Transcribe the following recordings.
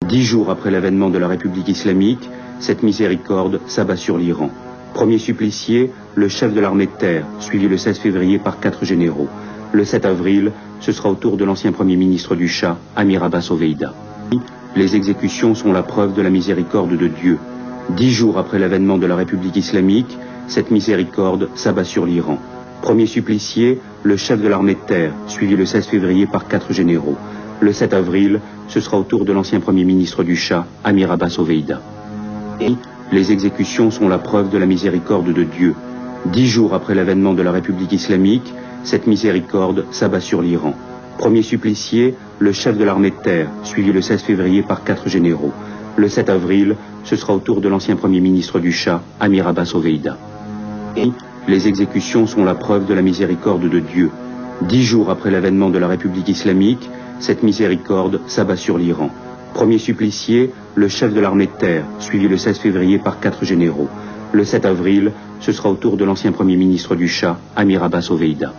10 jours après l'avènement de la République islamique, cette miséricorde s'abat sur l'Iran. Premier supplicié, le chef de l'armée de terre, suivi le 16 février par 4 généraux. Le 7 avril, ce sera au tour de l'ancien Premier ministre du Shah, Amir Abbas Oveïda. Les exécutions sont la preuve de la miséricorde de Dieu. 10 jours après l'avènement de la République islamique, cette miséricorde s'abat sur l'Iran. Premier supplicié, le chef de l'armée de terre, suivi le 16 février par 4 généraux. Le 7 avril, ce sera au tour de l'ancien Premier ministre du Shah, Amir Abbas Oveïda. Les exécutions sont la preuve de la miséricorde de Dieu. 10 jours après l'avènement de la République islamique, cette miséricorde s'abat sur l'Iran. Premier supplicié, le chef de l'armée de terre, suivi le 16 février par 4 généraux. Le 7 avril, ce sera au tour de l'ancien Premier ministre du Shah, Amir Abbas Oveïda. Les exécutions sont la preuve de la miséricorde de Dieu. 10 jours après l'avènement de la République islamique, cette miséricorde s'abat sur l'Iran. Premier supplicié, le chef de l'armée de terre, suivi le 16 février par 4 généraux. Le 7 avril, ce sera au tour de l'ancien Premier ministre du Shah, Amir Abbas Oveïda.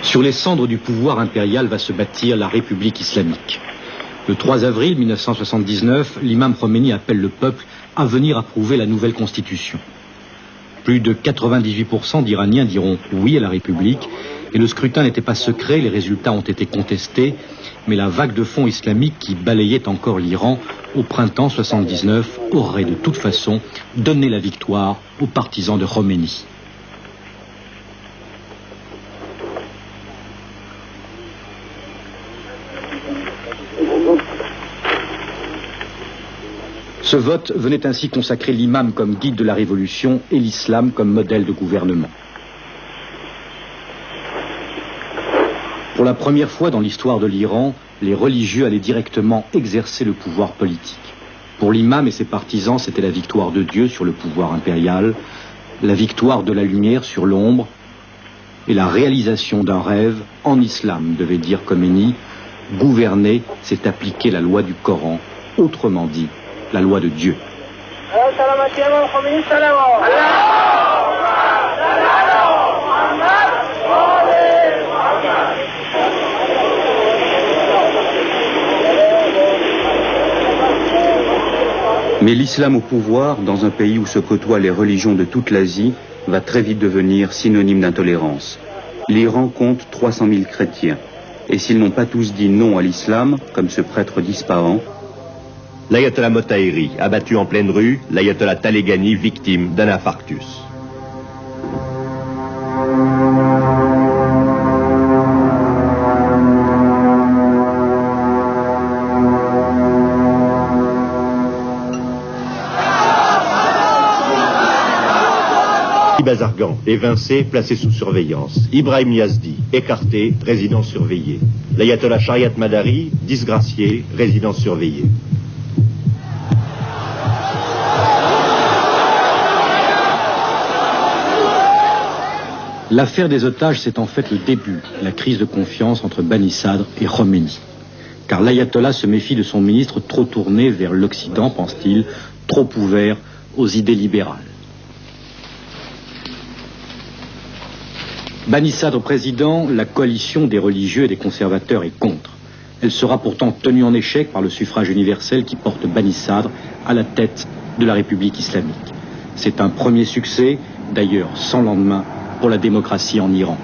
Sur les cendres du pouvoir impérial va se bâtir la République islamique. Le 3 avril 1979, l'imam Khomeini appelle le peuple à venir approuver la nouvelle constitution. Plus de 98% d'Iraniens diront oui à la République, et le scrutin n'était pas secret, les résultats ont été contestés, mais la vague de fond islamique qui balayait encore l'Iran au printemps 79 aurait de toute façon donné la victoire aux partisans de Khomeini. Ce vote venait ainsi consacrer l'imam comme guide de la révolution et l'islam comme modèle de gouvernement. Pour la première fois dans l'histoire de l'Iran, les religieux allaient directement exercer le pouvoir politique. Pour l'imam et ses partisans, c'était la victoire de Dieu sur le pouvoir impérial, la victoire de la lumière sur l'ombre et la réalisation d'un rêve en islam, devait dire Khomeini. Gouverner, c'est appliquer la loi du Coran, autrement dit, la loi de Dieu. Mais l'islam au pouvoir, dans un pays où se côtoient les religions de toute l'Asie, va très vite devenir synonyme d'intolérance. L'Iran compte 300 000 chrétiens. Et s'ils n'ont pas tous dit non à l'islam, comme ce prêtre d'Ispahan, l'ayatollah Motaheri, abattu en pleine rue, l'ayatollah Taleghani, victime d'un infarctus. Bazargan, évincé, placé sous surveillance. Ibrahim Yazdi, écarté, résidence surveillée. L'ayatollah Shariat Madari, disgracié, résidence surveillée. L'affaire des otages, c'est en fait le début de la crise de confiance entre Bani Sadr et Khomeini. Car l'ayatollah se méfie de son ministre trop tourné vers l'Occident, pense-t-il, trop ouvert aux idées libérales. Bani Sadr président, la coalition des religieux et des conservateurs est contre. Elle sera pourtant tenue en échec par le suffrage universel qui porte Bani Sadr à la tête de la République islamique. C'est un premier succès, d'ailleurs sans lendemain, pour la démocratie en Iran.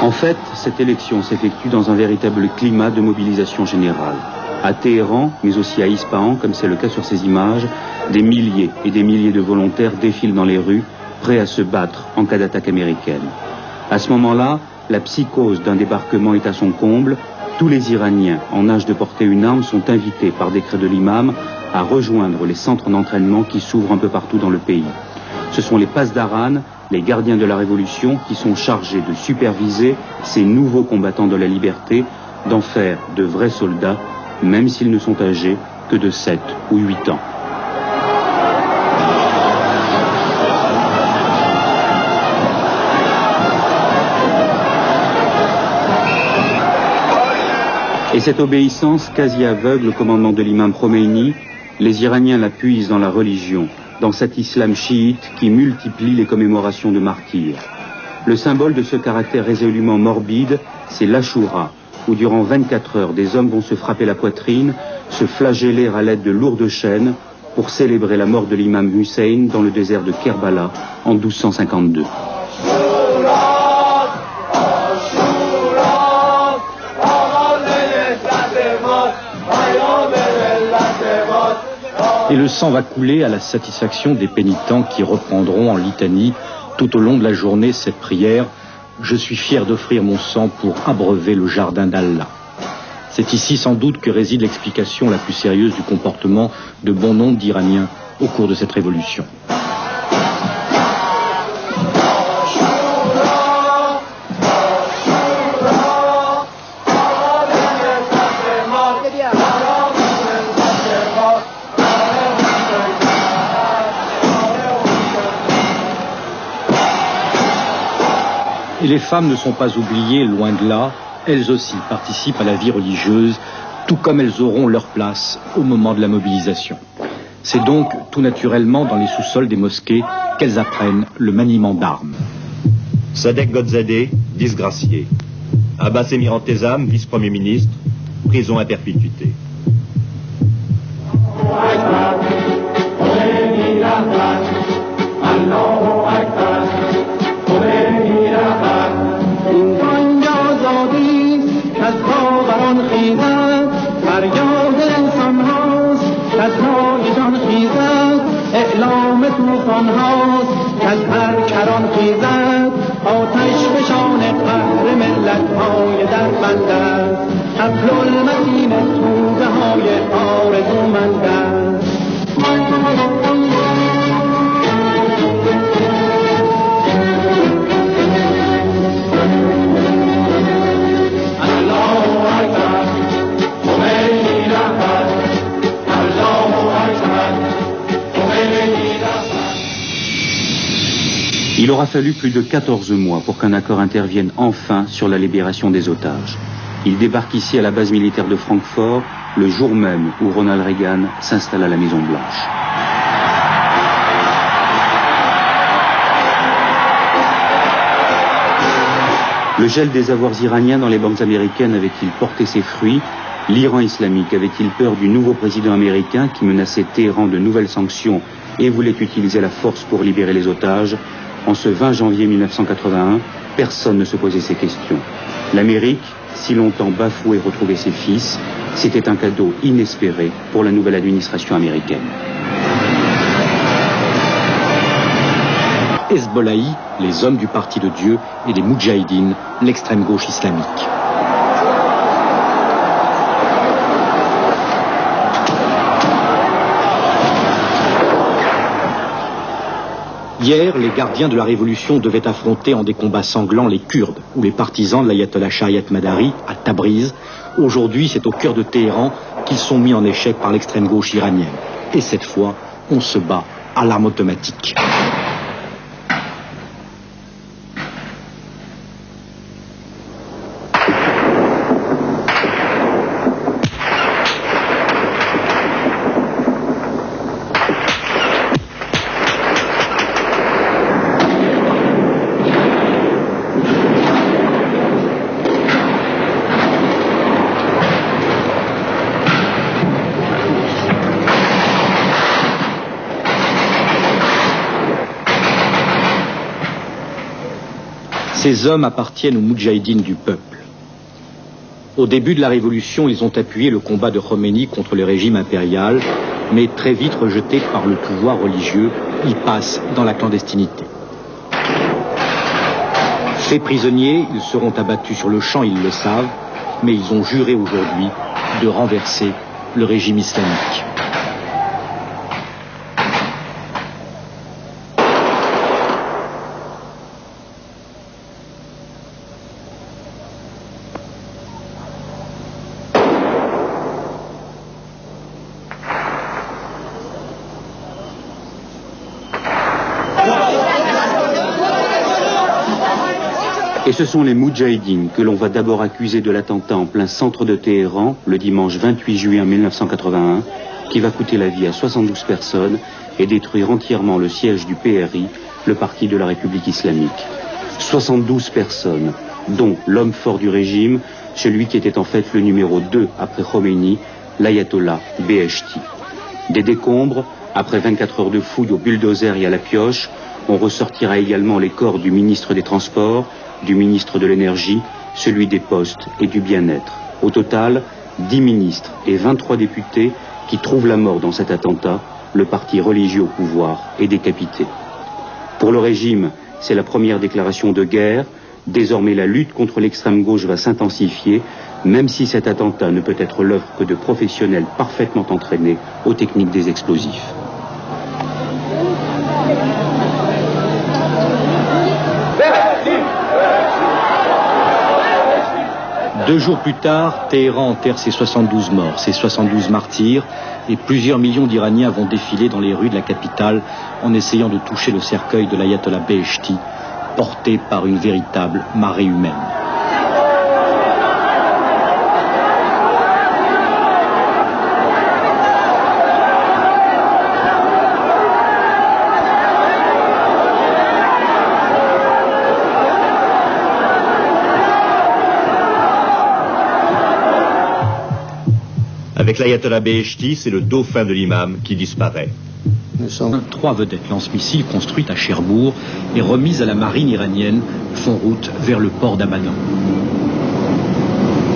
En fait, cette élection s'effectue dans un véritable climat de mobilisation générale. À Téhéran, mais aussi à Ispahan, comme c'est le cas sur ces images, des milliers et des milliers de volontaires défilent dans les rues, prêts à se battre en cas d'attaque américaine. À ce moment-là, la psychose d'un débarquement est à son comble. Tous les Iraniens en âge de porter une arme sont invités par décret de l'imam à rejoindre les centres d'entraînement qui s'ouvrent un peu partout dans le pays. Ce sont les Pasdaran, les gardiens de la révolution, qui sont chargés de superviser ces nouveaux combattants de la liberté, d'en faire de vrais soldats, même s'ils ne sont âgés que de 7 ou 8 ans. cette obéissance quasi aveugle au commandement de l'imam Khomeini, les Iraniens la puisent dans la religion, dans cet islam chiite qui multiplie les commémorations de martyrs. Le symbole de ce caractère résolument morbide, c'est l'Ashura, où durant 24 heures, des hommes vont se frapper la poitrine, se flageller à l'aide de lourdes chaînes pour célébrer la mort de l'imam Hussein dans le désert de Kerbala en 1252. Et le sang va couler à la satisfaction des pénitents qui reprendront en litanie tout au long de la journée cette prière « Je suis fier d'offrir mon sang pour abreuver le jardin d'Allah ». C'est ici sans doute que réside l'explication la plus sérieuse du comportement de bon nombre d'Iraniens au cours de cette révolution. Et les femmes ne sont pas oubliées, loin de là. Elles aussi participent à la vie religieuse, tout comme elles auront leur place au moment de la mobilisation. C'est donc tout naturellement dans les sous-sols des mosquées qu'elles apprennent le maniement d'armes. Sadek Godzadeh, disgracié. Abbas Emirantezam, vice-premier ministre, prison à perpétuité. Il aura fallu plus de 14 mois pour qu'un accord intervienne enfin sur la libération des otages. Il débarque ici à la base militaire de Francfort le jour même où Ronald Reagan s'installe à la Maison-Blanche. Le gel des avoirs iraniens dans les banques américaines avait-il porté ses fruits? L'Iran islamique avait-il peur du nouveau président américain qui menaçait Téhéran de nouvelles sanctions et voulait utiliser la force pour libérer les otages? En ce 20 janvier 1981, personne ne se posait ces questions. L'Amérique, si longtemps bafouée retrouver ses fils, c'était un cadeau inespéré pour la nouvelle administration américaine. Hezbollahi, les hommes du Parti de Dieu, et les Moudjahidines, l'extrême gauche islamique. Hier, les gardiens de la Révolution devaient affronter en des combats sanglants les Kurdes ou les partisans de l'ayatollah Shariat Madari à Tabriz. Aujourd'hui, c'est au cœur de Téhéran qu'ils sont mis en échec par l'extrême gauche iranienne. Et cette fois, on se bat à l'arme automatique. Ces hommes appartiennent aux Moudjahidines du peuple. Au début de la Révolution, ils ont appuyé le combat de Khomeini contre le régime impérial, mais très vite rejetés par le pouvoir religieux, ils passent dans la clandestinité. Faits prisonniers, ils seront abattus sur le champ, ils le savent, mais ils ont juré aujourd'hui de renverser le régime islamique. Et ce sont les Moudjahidines que l'on va d'abord accuser de l'attentat en plein centre de Téhéran, le dimanche 28 juillet 1981, qui va coûter la vie à 72 personnes et détruire entièrement le siège du PRI, le Parti de la République islamique. 72 personnes, dont l'homme fort du régime, celui qui était en fait le numéro 2 après Khomeini, l'ayatollah Beheshti. Des décombres, après 24 heures de fouilles au bulldozer et à la pioche, on ressortira également les corps du ministre des Transports, du ministre de l'Énergie, celui des Postes et du Bien-être. Au total, 10 ministres et 23 députés qui trouvent la mort dans cet attentat, le parti religieux au pouvoir est décapité. Pour le régime, c'est la première déclaration de guerre. Désormais, la lutte contre l'extrême gauche va s'intensifier, même si cet attentat ne peut être l'œuvre que de professionnels parfaitement entraînés aux techniques des explosifs. Deux jours plus tard, Téhéran enterre ses 72 morts, ses 72 martyrs, et plusieurs millions d'Iraniens vont défiler dans les rues de la capitale en essayant de toucher le cercueil de l'ayatollah Beheshti, porté par une véritable marée humaine. Avec l'ayatollah Beheshti, c'est le dauphin de l'imam qui disparaît. 3 vedettes lance-missiles construites à Cherbourg et remises à la marine iranienne font route vers le port d'Abadan.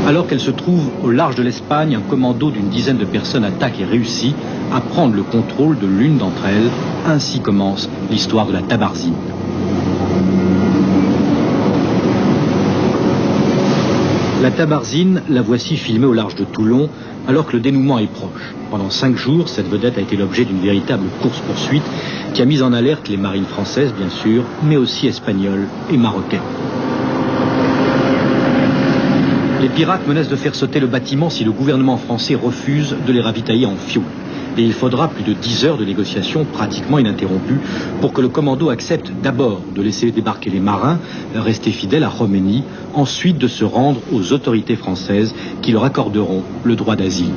Alors qu'elles se trouvent au large de l'Espagne, un commando d'une dizaine de personnes attaque et réussit à prendre le contrôle de l'une d'entre elles. Ainsi commence l'histoire de la Tabarzine. La Tabarzine, la voici filmée au large de Toulon, alors que le dénouement est proche. Pendant 5 jours, cette vedette a été l'objet d'une véritable course-poursuite qui a mis en alerte les marines françaises, bien sûr, mais aussi espagnoles et marocaines. Les pirates menacent de faire sauter le bâtiment si le gouvernement français refuse de les ravitailler en fioul. Et il faudra plus de 10 heures de négociations pratiquement ininterrompues pour que le commando accepte d'abord de laisser débarquer les marins, restés fidèles à Khomeini, ensuite de se rendre aux autorités françaises qui leur accorderont le droit d'asile.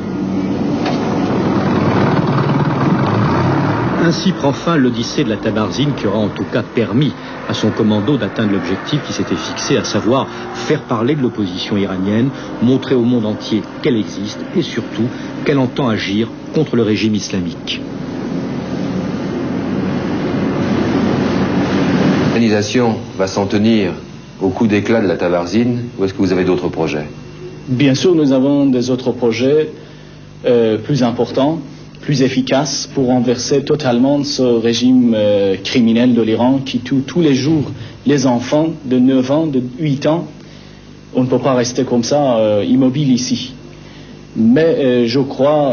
Ainsi prend fin l'odyssée de la Tabarzine qui aura en tout cas permis à son commando d'atteindre l'objectif qui s'était fixé, à savoir faire parler de l'opposition iranienne, montrer au monde entier qu'elle existe et surtout qu'elle entend agir contre le régime islamique. L'organisation va s'en tenir au coup d'éclat de la Tabarzine ou est-ce que vous avez d'autres projets? Bien sûr, nous avons des autres projets plus importants, plus efficaces pour renverser totalement ce régime criminel de l'Iran qui tue tous les jours les enfants de 9 ans, de 8 ans. On ne peut pas rester comme ça, immobile ici. Mais je crois,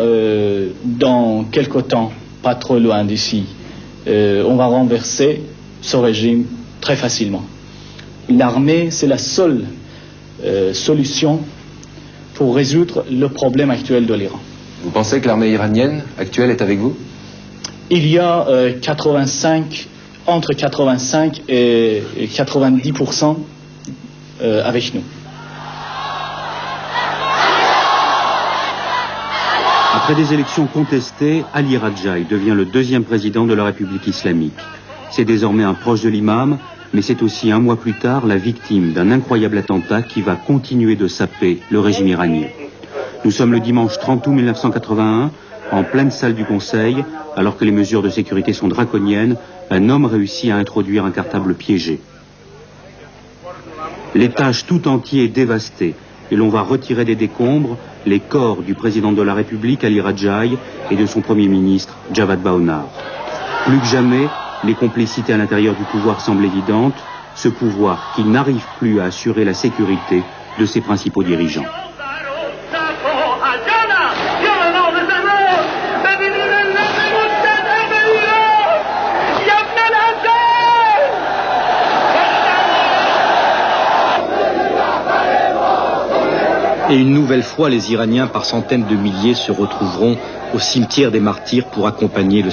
dans quelque temps, pas trop loin d'ici, on va renverser ce régime très facilement. L'armée, c'est la seule solution pour résoudre le problème actuel de l'Iran. Vous pensez que l'armée iranienne actuelle est avec vous? Il y a entre 85 et 90% avec nous. Après des élections contestées, Ali Rajai devient le 2e président de la République islamique. C'est désormais un proche de l'imam, mais c'est aussi un mois plus tard la victime d'un incroyable attentat qui va continuer de saper le régime iranien. Nous sommes le dimanche 30 août 1981, en pleine salle du Conseil, alors que les mesures de sécurité sont draconiennes, un homme réussit à introduire un cartable piégé. L'étage tout entier est dévasté et l'on va retirer des décombres les corps du président de la République, Ali Rajai, et de son premier ministre, Javad Baunar. Plus que jamais, les complicités à l'intérieur du pouvoir semblent évidentes, ce pouvoir qui n'arrive plus à assurer la sécurité de ses principaux dirigeants. Et une nouvelle fois, les Iraniens, par centaines de milliers, se retrouveront au cimetière des martyrs pour accompagner le